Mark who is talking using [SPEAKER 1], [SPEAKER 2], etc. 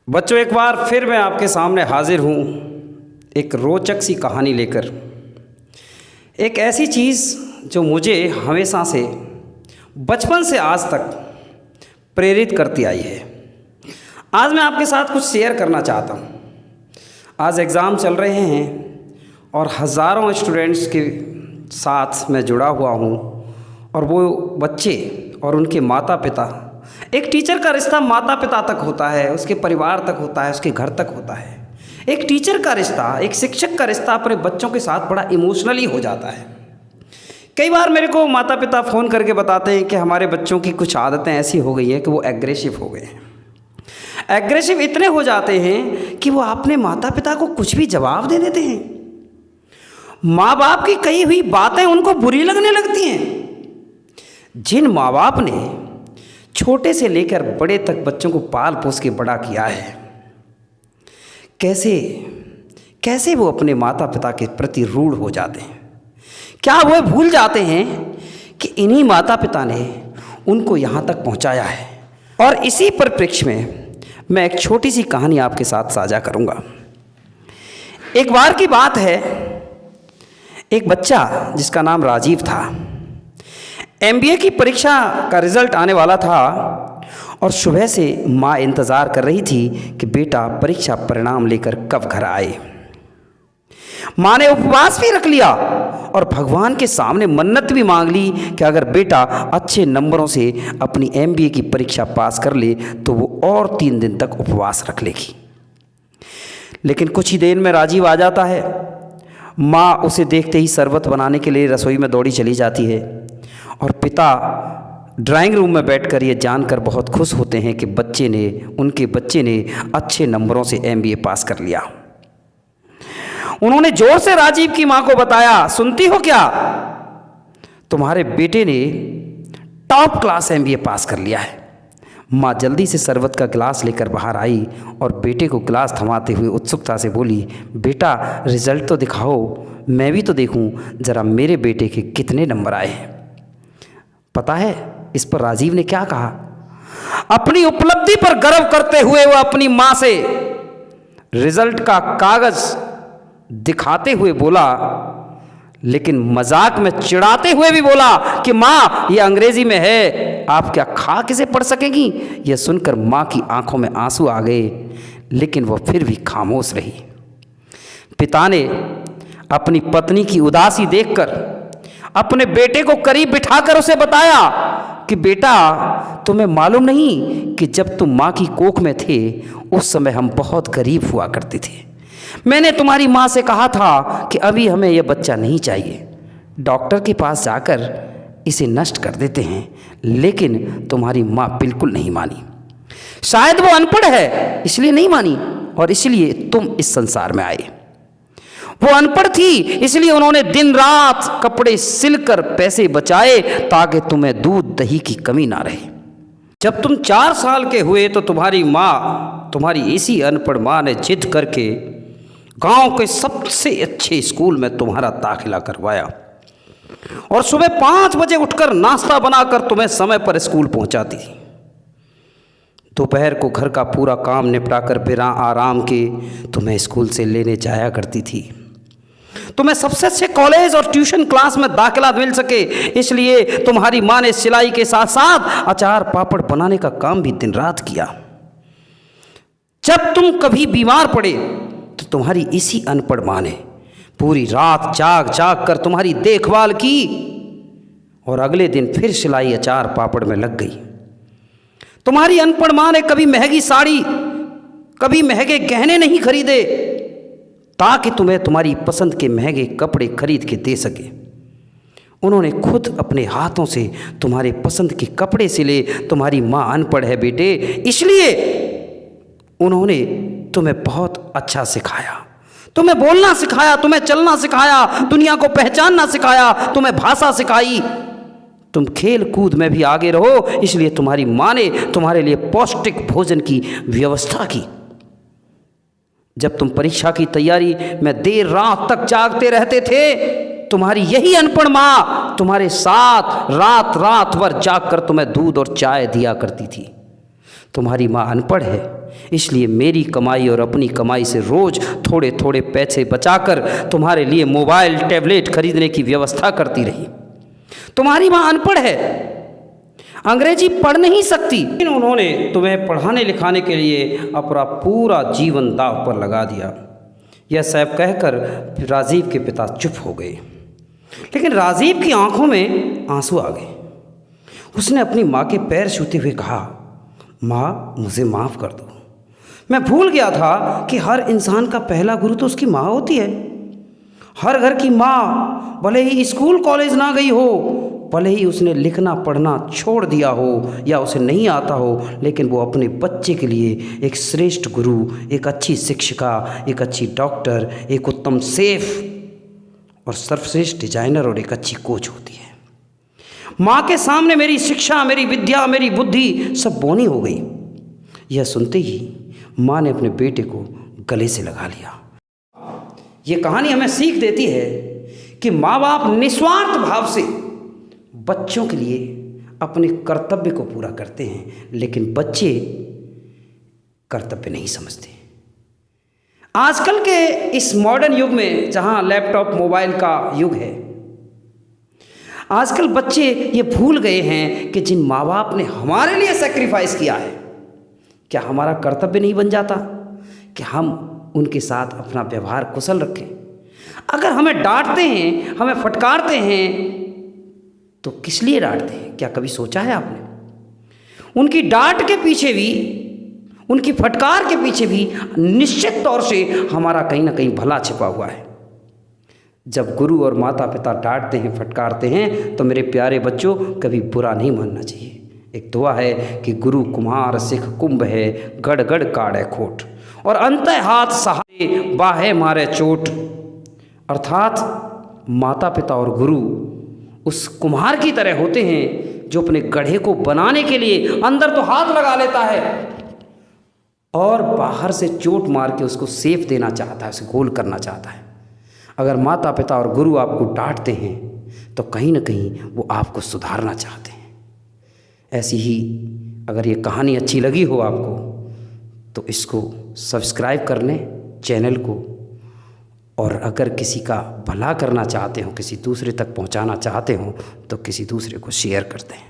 [SPEAKER 1] बच्चों, एक बार फिर मैं आपके सामने हाजिर हूँ एक रोचक सी कहानी लेकर। एक ऐसी चीज़ जो मुझे हमेशा से बचपन से आज तक प्रेरित करती आई है। आज मैं आपके साथ कुछ शेयर करना चाहता हूँ। आज एग्ज़ाम चल रहे हैं और हज़ारों स्टूडेंट्स के साथ मैं जुड़ा हुआ हूँ और वो बच्चे और उनके माता पिता, एक टीचर का रिश्ता माता पिता तक होता है, उसके परिवार तक होता है, उसके घर तक होता है। एक टीचर का रिश्ता, एक शिक्षक का रिश्ता अपने बच्चों के साथ बड़ा इमोशनली हो जाता है। कई बार मेरे को माता पिता फ़ोन करके बताते हैं कि हमारे बच्चों की कुछ आदतें ऐसी हो गई हैं कि वो एग्रेसिव हो गए हैं। एग्रेसिव इतने हो जाते हैं कि वो अपने माता पिता को कुछ भी जवाब दे देते हैं। माँ बाप की कही हुई बातें उनको बुरी लगने लगती हैं। जिन माँ बाप ने छोटे से लेकर बड़े तक बच्चों को पाल पोस के बड़ा किया है, कैसे वो अपने माता पिता के प्रति रूढ़ हो जाते हैं। क्या वो भूल जाते हैं कि इन्हीं माता पिता ने उनको यहाँ तक पहुँचाया है। और इसी परिप्रेक्ष्य में मैं एक छोटी सी कहानी आपके साथ साझा करूँगा। एक बार की बात है, एक बच्चा जिसका नाम राजीव था, MBA की परीक्षा का रिज़ल्ट आने वाला था और सुबह से माँ इंतज़ार कर रही थी कि बेटा परीक्षा परिणाम लेकर कब घर आए। माँ ने उपवास भी रख लिया और भगवान के सामने मन्नत भी मांग ली कि अगर बेटा अच्छे नंबरों से अपनी MBA की परीक्षा पास कर ले तो वो और 3 दिन तक उपवास रख लेगी। लेकिन कुछ ही देर में राजीव आ जाता है। माँ उसे देखते ही शरबत बनाने के लिए रसोई में दौड़ी चली जाती है और पिता ड्राइंग रूम में बैठकर ये जानकर बहुत खुश होते हैं कि उनके बच्चे ने अच्छे नंबरों से MBA पास कर लिया। उन्होंने जोर से राजीव की माँ को बताया, सुनती हो क्या, तुम्हारे बेटे ने टॉप क्लास MBA पास कर लिया है। माँ जल्दी से शरबत का गिलास लेकर बाहर आई और बेटे को गिलास थमाते हुए उत्सुकता से बोली, बेटा रिजल्ट तो दिखाओ, मैं भी तो देखूं जरा मेरे बेटे के कितने नंबर आए हैं। पता है इस पर राजीव ने क्या कहा? अपनी उपलब्धि पर गर्व करते हुए वो अपनी माँ से रिजल्ट का कागज दिखाते हुए बोला, लेकिन मजाक में चिढ़ाते हुए भी बोला कि माँ ये अंग्रेजी में है, आप क्या खा किसे पढ़ सकेंगी। यह सुनकर माँ की आंखों में आंसू आ गए, लेकिन वह फिर भी खामोश रही। पिता ने अपनी पत्नी की उदासी देखकर अपने बेटे को करीब बिठाकर उसे बताया कि बेटा तुम्हें मालूम नहीं कि जब तुम माँ की कोख में थे उस समय हम बहुत गरीब हुआ करते थे। मैंने तुम्हारी माँ से कहा था कि अभी हमें यह बच्चा नहीं चाहिए, डॉक्टर के पास जाकर इसे नष्ट कर देते हैं, लेकिन तुम्हारी माँ बिल्कुल नहीं मानी। शायद वो अनपढ़ है इसलिए नहीं मानी और इसलिए तुम इस संसार में आए। वो अनपढ़ थी इसलिए उन्होंने दिन रात कपड़े सिलकर पैसे बचाए ताकि तुम्हें दूध दही की कमी ना रहे। जब तुम 4 साल के हुए तो तुम्हारी माँ, तुम्हारी इसी अनपढ़ माँ ने जिद करके गांव के सबसे अच्छे स्कूल में तुम्हारा दाखिला करवाया और सुबह 5 बजे उठकर नाश्ता बनाकर तुम्हें समय पर स्कूल पहुंचाती थी। दोपहर को घर का पूरा काम निपटाकर बिना आराम के तुम्हें स्कूल से लेने जाया करती थी। तुम्हें सबसे अच्छे कॉलेज और ट्यूशन क्लास में दाखिला मिल सके इसलिए तुम्हारी माँ ने सिलाई के साथ साथ अचार पापड़ बनाने का काम भी दिन रात किया। जब तुम कभी बीमार पड़े तो तुम्हारी इसी अनपढ़ माँ ने पूरी रात जाग जाग कर तुम्हारी देखभाल की और अगले दिन फिर सिलाई अचार पापड़ में लग गई। तुम्हारी अनपढ़ माँ ने कभी महंगी साड़ी, कभी महंगे गहने नहीं खरीदे ताकि तुम्हें तुम्हारी पसंद के महंगे कपड़े खरीद के दे सके। उन्होंने खुद अपने हाथों से तुम्हारे पसंद के कपड़े सिले। तुम्हारी माँ अनपढ़ है बेटे, इसलिए उन्होंने तुम्हें बहुत अच्छा सिखाया, तुम्हें बोलना सिखाया, तुम्हें चलना सिखाया, दुनिया को पहचानना सिखाया, तुम्हें भाषा सिखाई। तुम खेल कूद में भी आगे रहो इसलिए तुम्हारी माँ ने तुम्हारे लिए पौष्टिक भोजन की व्यवस्था की। जब तुम परीक्षा की तैयारी में देर रात तक जागते रहते थे तुम्हारी यही अनपढ़ माँ तुम्हारे साथ रात भर जागकर तुम्हें दूध और चाय दिया करती थी। तुम्हारी माँ अनपढ़ है इसलिए मेरी कमाई और अपनी कमाई से रोज़ थोड़े थोड़े पैसे बचाकर तुम्हारे लिए मोबाइल टैबलेट खरीदने की व्यवस्था करती रही। तुम्हारी माँ अनपढ़ है, अंग्रेजी पढ़ नहीं सकती, लेकिन उन्होंने तुम्हें पढ़ाने लिखाने के लिए अपना पूरा जीवन दांव पर लगा दिया। यह सब कहकर राजीव के पिता चुप हो गए, लेकिन राजीव की आंखों में आंसू आ गए। उसने अपनी माँ के पैर छूते हुए कहा, माँ मुझे माफ़ कर दो, मैं भूल गया था कि हर इंसान का पहला गुरु तो उसकी माँ होती है। हर घर की माँ भले ही स्कूल कॉलेज ना गई हो, भले ही उसने लिखना पढ़ना छोड़ दिया हो या उसे नहीं आता हो, लेकिन वो अपने बच्चे के लिए एक श्रेष्ठ गुरु, एक अच्छी शिक्षिका, एक अच्छी डॉक्टर, एक उत्तम सेफ और सर्वश्रेष्ठ डिजाइनर और एक अच्छी कोच होती है। माँ के सामने मेरी शिक्षा, मेरी विद्या, मेरी बुद्धि सब बौनी हो गई। यह सुनते ही माँ ने अपने बेटे को गले से लगा लिया। ये कहानी हमें सीख देती है कि माँ बाप निस्वार्थ भाव से बच्चों के लिए अपने कर्तव्य को पूरा करते हैं, लेकिन बच्चे कर्तव्य नहीं समझते। आजकल के इस मॉडर्न युग में जहाँ लैपटॉप मोबाइल का युग है, आजकल बच्चे ये भूल गए हैं कि जिन माँ बाप ने हमारे लिए सेक्रीफाइस किया है, क्या हमारा कर्तव्य नहीं बन जाता कि हम उनके साथ अपना व्यवहार कुशल रखें। अगर हमें डांटते हैं, हमें फटकारते हैं, तो किस लिए डांटते हैं? क्या कभी सोचा है आपने? उनकी डांट के पीछे भी, उनकी फटकार के पीछे भी निश्चित तौर से हमारा कहीं ना कहीं भला छिपा हुआ है। जब गुरु और माता पिता डांटते हैं, फटकारते हैं, तो मेरे प्यारे बच्चों कभी बुरा नहीं मानना चाहिए। एक दुआ है कि गुरु कुम्हार सिख कुंभ है, गड़ गड़ काढ़े खोट, और अंत हाथ सहारे बाहे मारे चोट। अर्थात माता पिता और गुरु उस कुम्हार की तरह होते हैं जो अपने गढ़े को बनाने के लिए अंदर तो हाथ लगा लेता है और बाहर से चोट मार के उसको सेफ देना चाहता है, उसे गोल करना चाहता है। अगर माता पिता और गुरु आपको डांटते हैं तो कहीं ना कहीं वो आपको सुधारना चाहते हैं। ऐसी ही अगर ये कहानी अच्छी लगी हो आपको तो इसको सब्सक्राइब कर लें चैनल को, और अगर किसी का भला करना चाहते हो, किसी दूसरे तक पहुंचाना चाहते हो, तो किसी दूसरे को शेयर करते हैं।